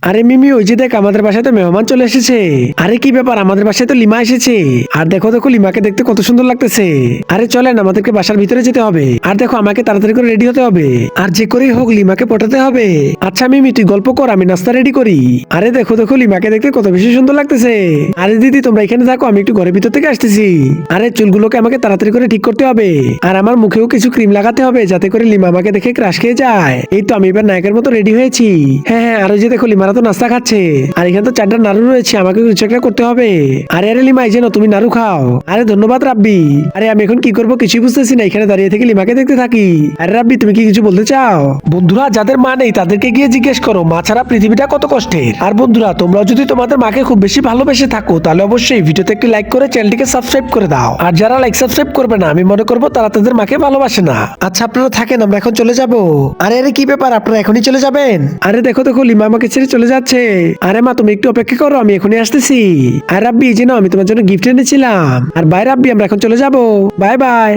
আরে মিমি, ওই যে দেখ আমাদের বাসায় তো মেহমান চলে এসেছে। আরে কি ব্যাপার, আমাদের বাসায় তো লিমা এসেছে। আর দেখো দেখো লিমাকে দেখতে কত সুন্দর লাগতেছে। আরে চলেন, আমাদেরকে বাসার ভিতরে যেতে হবে। আর দেখো আমাকে তাড়াতাড়ি করে রেডি হতে হবে। আর যে করেই হোক লিমাকে পটাতে হবে। আচ্ছা মিমি, তুই গল্প কর, আমি নাস্তা রেডি করি। আরে দেখো দেখো লিমাকে দেখতে কত বেশি সুন্দর লাগতেছে। আরে দিদি, তোমরা এখানে থাকো, আমি একটু ঘরের ভিতর থেকে আসতেছি। আরে চুলগুলোকে আমাকে তাড়াতাড়ি করে ঠিক করতে হবে। আর আমার মুখেও কিছু ক্রিম লাগাতে হবে, যাতে করে লিমা আমাকে দেখে ক্রাশ খেয়ে যায়। এই তো আমি এবার নায়কের মতো রেডি হয়েছি। হ্যাঁ হ্যাঁ, আর ওই যে দেখো লিমারা তো নাস্তা খাচ্ছে। আর এখানে তো 4টা নাড়ু রয়েছে, আমাকে কিছু একটা করতে হবে। আরে আরে লিমা, এই যে নাও, তুমি নাড়ু খাও। আরে ধন্যবাদ রাব্বি। আরে আমি এখন কি করবো কিছুই বুঝতেছি না, এখানে দাঁড়িয়ে থেকে লিমাকে দেখতে থাকি। আরে রাব্বি, তুমি কি কিছু বলতে চাও? বন্ধুরা, যাদের মা নেই তাদেরকে গিয়ে জিজ্ঞেস করো মা ছাড়া পৃথিবীটা কত কষ্টের। আর বন্ধুরা, তোমরাও যদি তোমাদের মাকে খুব বেশি ভালোবেসে থাকো, তাহলে অবশ্যই ভিডিওতে একটি লাইক করে চ্যানেলটিকে সাবস্ক্রাইব করে দাও। আর যারা লাইক সাবস্ক্রাইব করবে না, আমি মনে করবো তারা তাদের মাকে ভালোবাসে না। আচ্ছা আপনারা থাকেন, আমরা এখন চলে যাব। আরে আরে কি ব্যাপার, আপনারা এখনই চলে যাবেন? আরে দেখো দেখো লিমা আমাকে ছেড়ে চলে যাচ্ছে। আরে মা, তুমি একটু অপেক্ষা করো, আমি এখনই আসতেছি। আর রাব্বি, এই যে নাও, আমি তোমার জন্য গিফট এনেছিলাম। আর বাই রাব্বি, আমরা এখন চলে যাব। Bye bye.